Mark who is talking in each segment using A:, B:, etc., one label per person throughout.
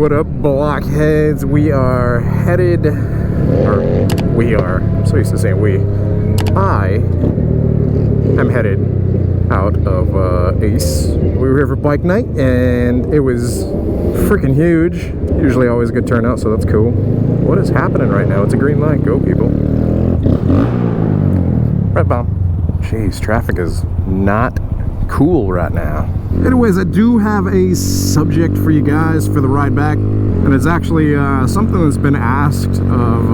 A: What up, blockheads? I'm so used to saying we. I am headed out of Ace. We were here for bike night, and it was freaking huge. Usually always a good turnout, so that's cool. What is happening right now? It's a green light. Go, people. Red bomb. Jeez, traffic is not cool right now. Anyways, I do have a subject for you guys for the ride back, and it's actually something that's been asked of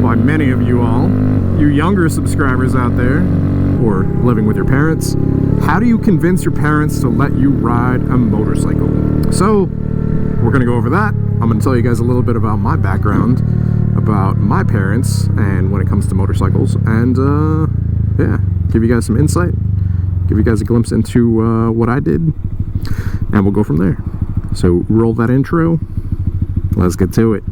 A: by many of you all, you younger subscribers out there, or living with your parents. How do you convince your parents to let you ride a motorcycle? So, we're gonna go over that. I'm gonna tell you guys a little bit about my background, about my parents, and when it comes to motorcycles, and yeah, give you guys some insight. Give you guys a glimpse into what I did, and we'll go from there. So roll that intro. Let's get to it.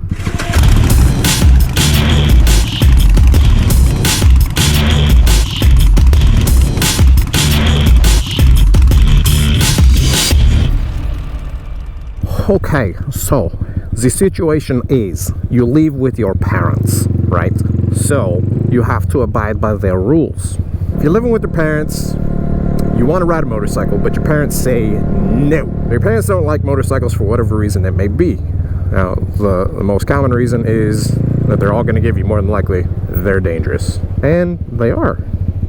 A: Okay, so the situation is you live with your parents, right? So you have to abide by their rules. If you're living with your parents, you want to ride a motorcycle, but your parents say no. Your parents don't like motorcycles for whatever reason it may be. Now, the most common reason is that they're all going to give you, more than likely, they're dangerous. And they are.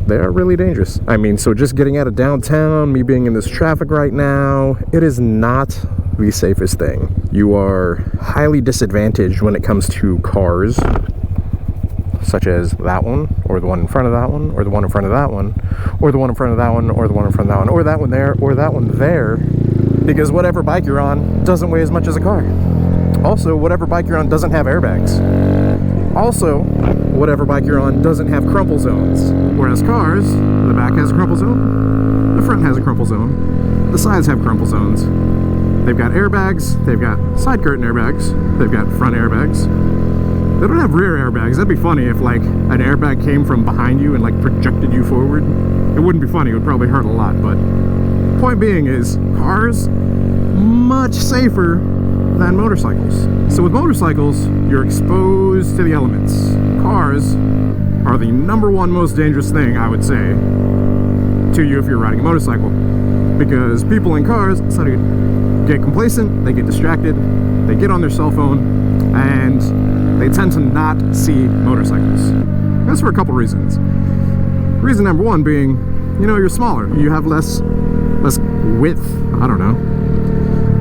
A: They are really dangerous. I mean, so just getting out of downtown, me being in this traffic right now, it is not the safest thing. You are highly disadvantaged when it comes to cars, such as that one, or the one in front of that one, or the one in front of that one, or the one in front of that one, or the one in front of that one, or that one there, or that one there, because whatever bike you're on doesn't weigh as much as a car. Also, whatever bike you're on doesn't have airbags. Also, whatever bike you're on doesn't have crumple zones. Whereas cars, the back has a crumple zone, the front has a crumple zone, the sides have crumple zones. They've got airbags, they've got side curtain airbags, they've got front airbags. They don't have rear airbags. That'd be funny if like an airbag came from behind you and like projected you forward. It wouldn't be funny, it would probably hurt a lot, but point being is cars much safer than motorcycles. So with motorcycles, you're exposed to the elements. Cars are the #1 most dangerous thing, I would say, to you if you're riding a motorcycle. Because people in cars get complacent, they get distracted, they get on their cell phone, and they tend to not see motorcycles. That's for a couple reasons. Reason #1 being, you know, you're smaller. You have less width. I don't know.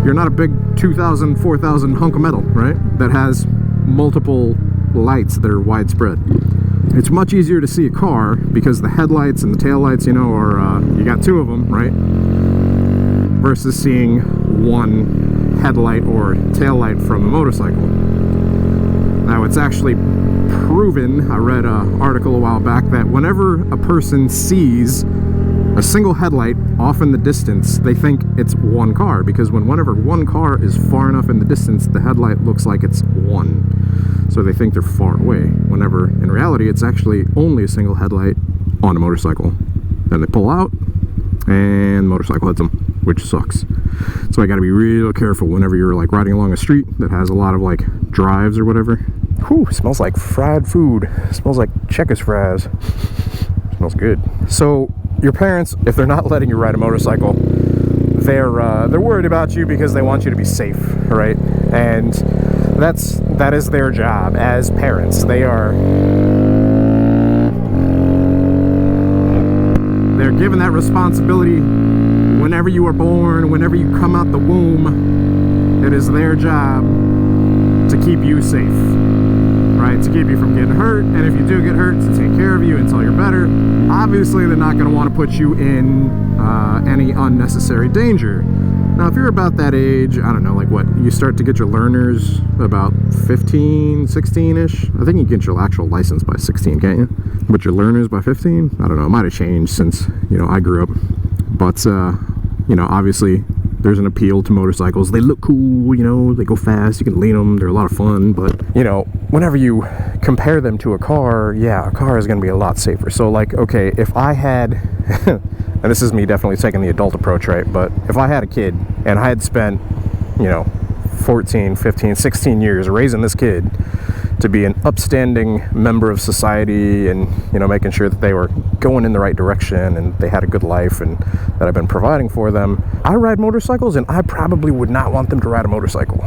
A: You're not a big 2,000, 4,000 hunk of metal, right? That has multiple lights that are widespread. It's much easier to see a car because the headlights and the taillights, you know, are, you got two of them, right? Versus seeing one headlight or taillight from a motorcycle. Now, it's actually proven, I read an article a while back, that whenever a person sees a single headlight off in the distance, they think it's one car, because whenever one car is far enough in the distance, the headlight looks like it's one. So they think they're far away, whenever in reality it's actually only a single headlight on a motorcycle. Then they pull out, and the motorcycle hits them, which sucks. So I gotta be real careful whenever you're like riding along a street that has a lot of like drives or whatever. Whew, smells like fried food. Smells like Checkers fries. Smells good. So your parents, if they're not letting you ride a motorcycle, they're worried about you because they want you to be safe, right? And that is their job as parents. They're given that responsibility whenever you are born, whenever you come out the womb. It is their job to keep you safe, right? To keep you from getting hurt, and if you do get hurt, to take care of you until you're better. Obviously, they're not going to want to put you in any unnecessary danger. Now, if you're about that age, I don't know, like what, you start to get your learners about 15, 16-ish? I think you get your actual license by 16, can't you? But your learners by 15? I don't know, it might have changed since, you know, I grew up. But, you know, obviously, there's an appeal to motorcycles. They look cool, you know, they go fast, you can lean them, they're a lot of fun, but, you know, whenever you compare them to a car, yeah, a car is going to be a lot safer. So, like, okay, if I had, and this is me definitely taking the adult approach, right, but if I had a kid, and I had spent, you know, 14, 15, 16 years raising this kid to be an upstanding member of society, and you know, making sure that they were going in the right direction and they had a good life, and that I've been providing for them. I ride motorcycles, and I probably would not want them to ride a motorcycle.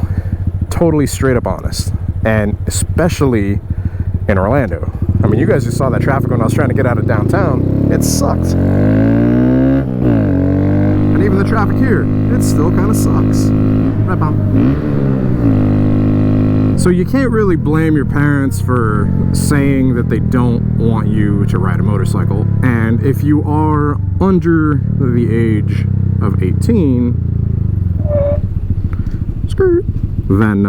A: Totally straight up honest. And especially in Orlando. I mean, you guys just saw that traffic when I was trying to get out of downtown. It sucked. And even the traffic here, it still kind of sucks. Right, Mom? So you can't really blame your parents for saying that they don't want you to ride a motorcycle. And if you are under the age of 18, then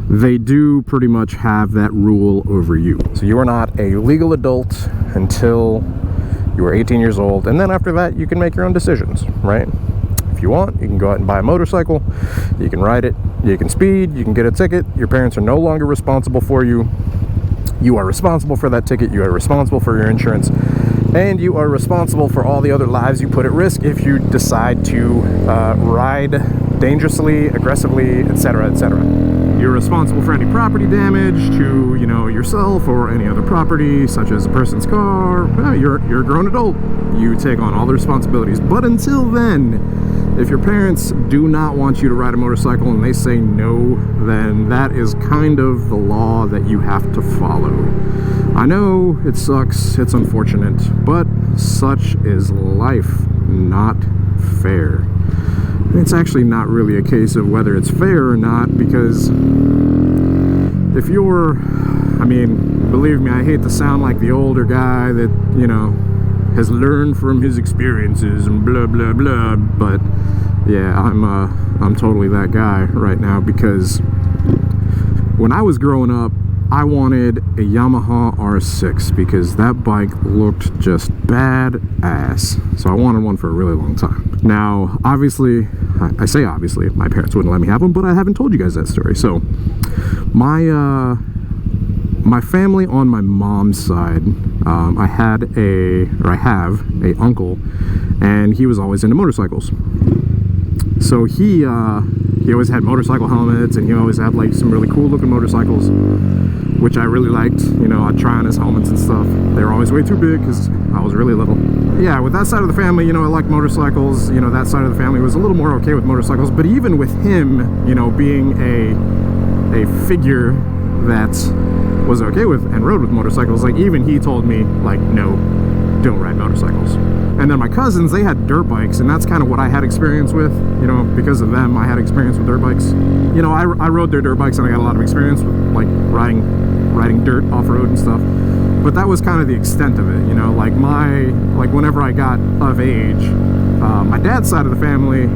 A: they do pretty much have that rule over you. So you are not a legal adult until you are 18 years old, and then after that you can make your own decisions, right? If you want, you can go out and buy a motorcycle, you can ride it, you can speed, you can get a ticket. Your parents are no longer responsible for you. You are responsible for that ticket, you are responsible for your insurance, and you are responsible for all the other lives you put at risk if you decide to ride dangerously, aggressively, etc., etc. You're responsible for any property damage to, you know, yourself or any other property, such as a person's car. Well, you're a grown adult. You take on all the responsibilities. But until then, if your parents do not want you to ride a motorcycle and they say no, then that is kind of the law that you have to follow. I know it sucks, it's unfortunate, but such is life. Not fair. It's actually not really a case of whether it's fair or not, because if you're, I mean, believe me, I hate to sound like the older guy that, you know, has learned from his experiences and blah blah blah, but yeah, I'm totally that guy right now, because when I was growing up, I wanted a Yamaha R6 because that bike looked just badass. So I wanted one for a really long time. Now, obviously, I say obviously, my parents wouldn't let me have one, but I haven't told you guys that story. So my family on my mom's side, I have a uncle, and he was always into motorcycles. So he always had motorcycle helmets, and he always had like some really cool looking motorcycles, which I really liked. You know, I'd try on his helmets and stuff. They were always way too big because I was really little. Yeah, with that side of the family, you know, I liked motorcycles. You know, that side of the family was a little more okay with motorcycles. But even with him, you know, being a figure that was okay with and rode with motorcycles, like even he told me, like, no, don't ride motorcycles. And then my cousins, they had dirt bikes, and that's kind of what I had experience with. You know, because of them, I had experience with dirt bikes. You know, I rode their dirt bikes, and I got a lot of experience with like riding dirt off-road and stuff. But that was kind of the extent of it. You know, like whenever I got of age, my dad's side of the family,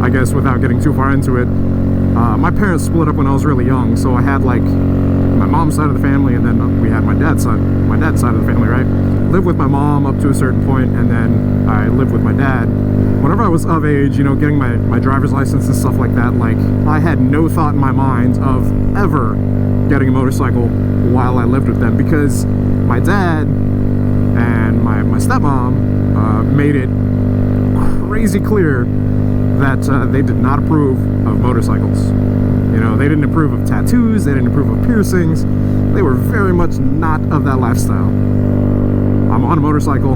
A: I guess without getting too far into it, my parents split up when I was really young. So I had like my mom's side of the family, and then we had my dad's side of the family, right? Lived with my mom up to a certain point, and then I lived with my dad. Whenever I was of age, you know, getting my driver's license and stuff like that, like, I had no thought in my mind of ever getting a motorcycle while I lived with them, because my dad and my stepmom made it crazy clear that they did not approve of motorcycles. You know, they didn't approve of tattoos, they didn't approve of piercings. They were very much not of that lifestyle. I'm on a motorcycle,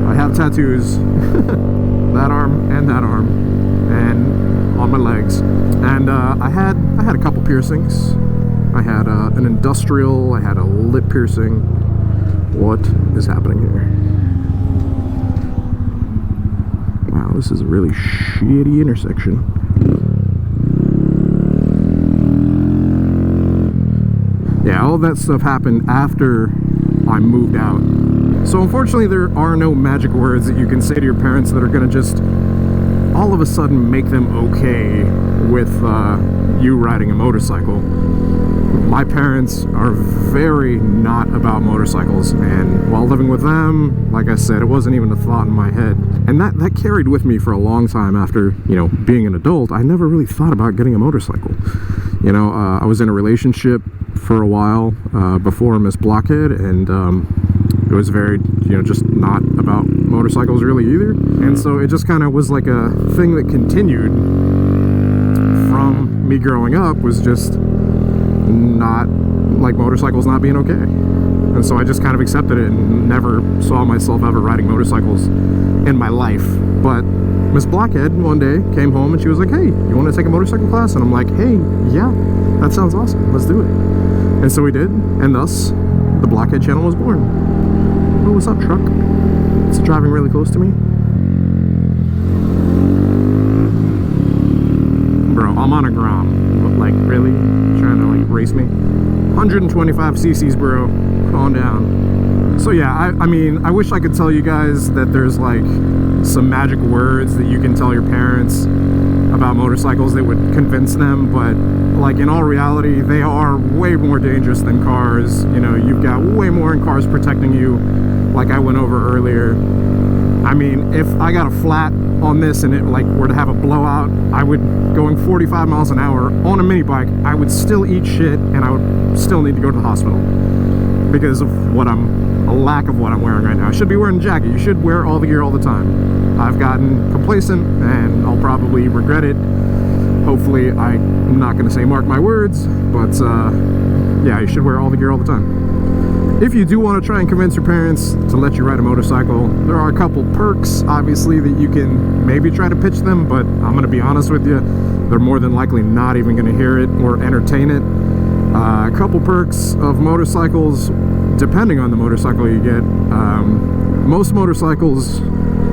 A: I have tattoos, that arm, and on my legs. And I had a couple piercings. I had an industrial, I had a lip piercing. What is happening here? Wow, this is a really shitty intersection. Yeah, all that stuff happened after I moved out. So unfortunately, there are no magic words that you can say to your parents that are going to just all of a sudden make them okay with you riding a motorcycle. My parents are very not about motorcycles, and while living with them, like I said, it wasn't even a thought in my head. And that carried with me for a long time after, you know, being an adult. I never really thought about getting a motorcycle. You know, I was in a relationship for a while before Miss Blockhead, and it was very, you know, just not about motorcycles really either. And so it just kind of was like a thing that continued from from me growing up was just not, like, motorcycles not being okay. And so I just kind of accepted it and never saw myself ever riding motorcycles in my life. But Miss Blockhead one day came home and she was like, hey, you want to take a motorcycle class? And I'm like, hey, yeah, that sounds awesome. Let's do it. And so we did, and thus the Blockhead channel was born. Oh, what's up, truck? It's driving really close to me. Bro, I'm on a Grom, but like, really? Trying to like race me? 125 cc's, bro. Calm down. So yeah, I mean, I wish I could tell you guys that there's like some magic words that you can tell your parents about motorcycles that would convince them, but like in all reality, they are way more dangerous than cars. You know, you've got way more in cars protecting you, like I went over earlier. I mean, if I got a flat on this and it like were to have a blowout, I would, going 45 miles an hour on a mini bike, I would still eat shit and I would still need to go to the hospital because of a lack of what I'm wearing right now. I should be wearing a jacket. You should wear all the gear all the time. I've gotten complacent and I'll probably regret it. Hopefully, I'm not going to say mark my words, but yeah, you should wear all the gear all the time. If you do want to try and convince your parents to let you ride a motorcycle, there are a couple perks, obviously, that you can maybe try to pitch them, but I'm going to be honest with you, they're more than likely not even going to hear it or entertain it. A couple perks of motorcycles, depending on the motorcycle you get. Most motorcycles,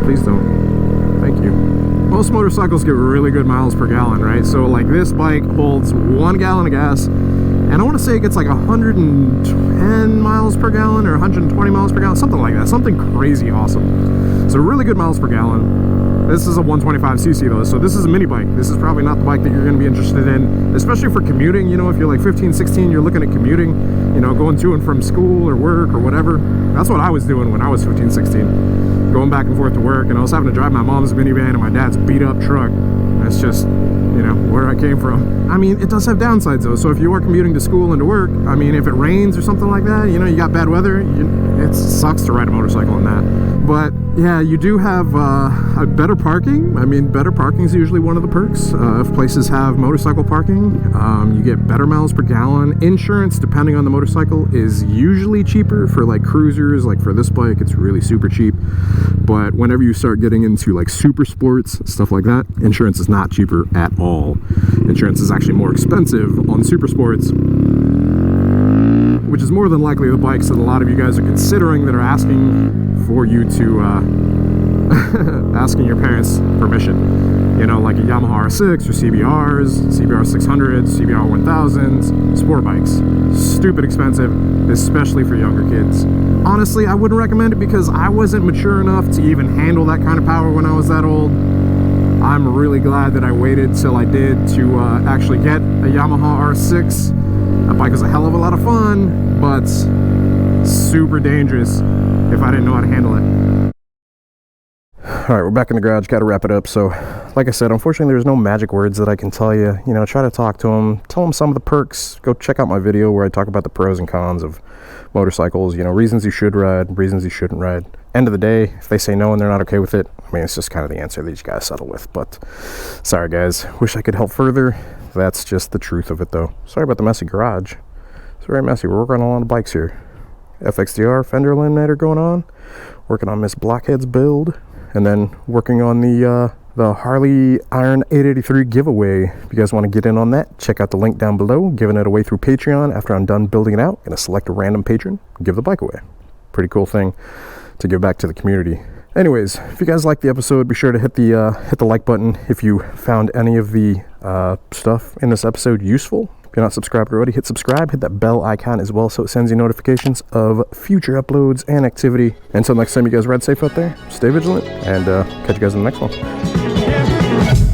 A: please don't, thank you. Most motorcycles get really good miles per gallon, right? So like this bike holds 1 gallon of gas, and I want to say it gets like 110 miles per gallon or 120 miles per gallon, something like that, something crazy awesome. So really good miles per gallon. This is a 125cc though, so this is a mini bike. This is probably not the bike that you're going to be interested in, especially for commuting. You know, if you're like 15, 16, you're looking at commuting, you know, going to and from school or work or whatever. That's what I was doing when I was 15, 16. Going back and forth to work, and I was having to drive my mom's minivan and my dad's beat up truck. That's just, you know, where I came from. I mean, it does have downsides though. So if you are commuting to school and to work, I mean, if it rains or something like that, you know, you got bad weather, it sucks to ride a motorcycle in that. But yeah, you do have a better parking. I mean, better parking is usually one of the perks. If places have motorcycle parking, you get better miles per gallon. Insurance, depending on the motorcycle, is usually cheaper for like cruisers. Like for this bike, it's really super cheap. But whenever you start getting into like super sports, stuff like that, insurance is not cheaper at all. Insurance is actually more expensive on super sports, which is more than likely the bikes that a lot of you guys are considering that are asking for you to asking your parents permission. You know, like a Yamaha R6 or CBRs, CBR 600s, CBR 1000s, sport bikes. Stupid expensive, especially for younger kids. Honestly, I wouldn't recommend it because I wasn't mature enough to even handle that kind of power when I was that old. I'm really glad that I waited till I did to actually get a Yamaha R6. That bike was a hell of a lot of fun, but super dangerous if I didn't know how to handle it. Alright, we're back in the garage, gotta wrap it up. So, like I said, unfortunately there's no magic words that I can tell you. You know, try to talk to them, tell them some of the perks. Go check out my video where I talk about the pros and cons of motorcycles. You know, reasons you should ride, reasons you shouldn't ride. End of the day, if they say no and they're not okay with it, I mean, it's just kind of the answer that you gotta settle with. But, sorry guys, wish I could help further. That's just the truth of it though. Sorry about the messy garage. It's very messy. We're working on a lot of bikes here. FXDR fender eliminator going on. Working on Miss Blockhead's build. And then working on the Harley Iron 883 giveaway. If you guys want to get in on that, check out the link down below. Giving it away through Patreon. After I'm done building it out, gonna select a random patron, give the bike away. Pretty cool thing to give back to the community. Anyways, if you guys liked the episode, be sure to hit the like button if you found any of the stuff in this episode useful. If you're not subscribed already, hit subscribe, hit that bell icon as well so it sends you notifications of future uploads and activity. Until next time, you guys ride safe out there, stay vigilant, and catch you guys in the next one.